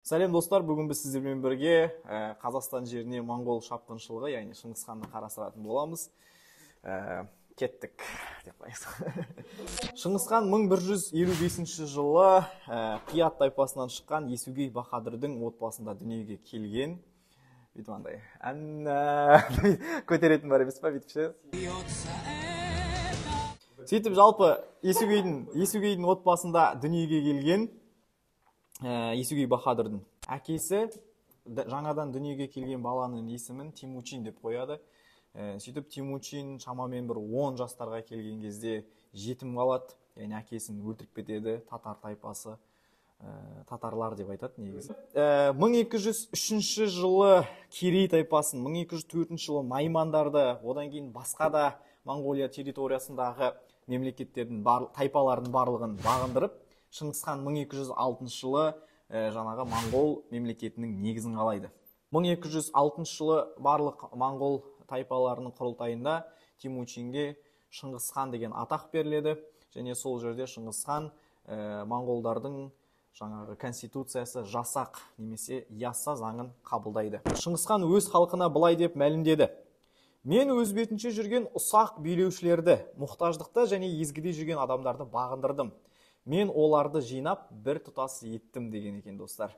Сәлем достар, бүгін біз сіздермен бірге Қазақстан жеріне моңғол шапқыншылығы, яғни Шыңғысханды қарастыратын боламыз. Кеттік деп қояйық. Шыңғысхан 1155 жылы Қият тайпасынан шыққан Есугей Баһадүрдің отбасында дүниеге келген. Бүйтіп андай көтеретін бар емес па, бүйтіп ше. Сөйтіп жалпы Есугейдің отбасында дүниеге келген Есугей Баһадүрдің әкесі жаңадан дүниеге келген баланың есімін Темучин деп қояды. Сөйтіп Темучин шамамен бір 10 жастарға келген кезде жетім қалады, яғни әкесін өлтіріп кетеді. Татар тайпасы, татарлар деп айтады негізі. 1203 жылы Керей тайпасын, 1204 жылы Наймандарды, одан кейін басқа да Монғолия территориясындағы мемлекеттердің тайпалардың барлығын бағындырып, Шыңғысхан 1206 жылы жаңағы Моңғол мемлекетінің негізін қалайды. 1206 жылы барлық Моңғол тайпаларының құрылтайында Темучинге Шыңғысхан деген атақ беріледі. Және сол жерде Шыңғысхан моңғолдардың жаңағы конституциясы жасақ немесе ясса заңын қабылдайды. Шыңғысхан өз халқына былай деп мәлімдеді: мен өз бетінше жүрген ұсақ билеушілерді, мұқтаждықта және езгіде жүрген адамдарды бағындырдым. Мен оларды жинап бір тұтас еттім деген екен достар.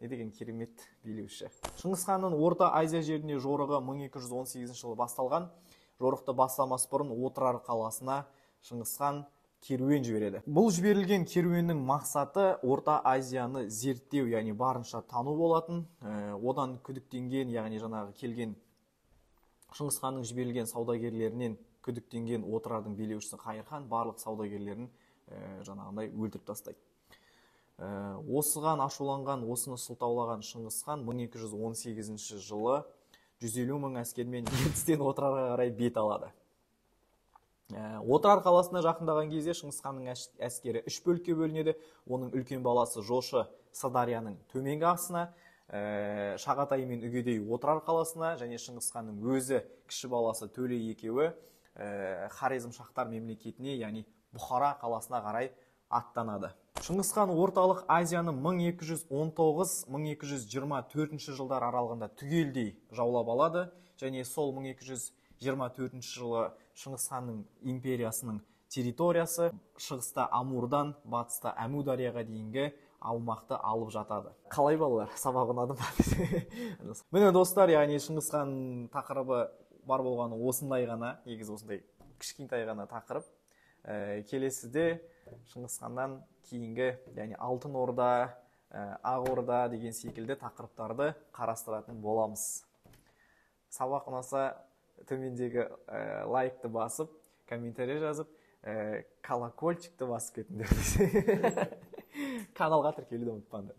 Не деген керемет билеуші. Шыңғысханның Орта Азия жеріне жорығы 1218 жылы басталған. Жорықты бастамас бұрын Отырар қаласына Шыңғысхан керуен жібереді. Бұл жіберілген керуеннің мақсаты Орта Азияны зерттеу, яғни барынша тану болатын. Одан күдіктенген, яғни жаңағы келген Шыңғысханның жіберілген саудагерлерінен күдіктенген Отырардың билеушісі Қайырхан барлық саудагерлерін жаңағындай өлтіріп тастайды. Осыған ашуланған, осыны сылтаулаған Шыңғысхан 1218 жылы 150 мың әскермен ертістен Отырарға қарай бет алады. Отырар қаласына жақындаған кезде Шыңғысханның әскері 3 бөлікке бөлінеді. Оның үлкен баласы Жошы Сырдарияның төменгі ағысына, Шағатай мен Үгедей Отырар қаласына, және Шыңғысханның өзі кіші баласы Төле екеуі Хорезмшахтар мемлекетіне, яғни Бұхара қаласына қарай аттанады. Шыңғысхан орталық Азияны 1219-1224 жылдар аралығында түгелдей жаулап алады, және сол 1224 жылы Шыңғысханның империясының территориясы шығыста Амурдан батыста Әмударияға дейінгі аумақты алып жатады. Қалай балалар, сабақ ұнады ма? Міне достар, яғни Шыңғысхан тақырыбы бар болғаны осындай ғана, негізі осындай кішкентай ғана тақырып. Келесіде Шыңғысханнан кейінгі, яғни Алтын Орда, Ақ Орда деген секілді тақырыптарды қарастыратын боламыз. Сабақ ұнаса төмендегі лайкты басып, комментарий жазып, колокольчикті басып кетіңдер. Каналға тіркелуді ұмытпаңдар.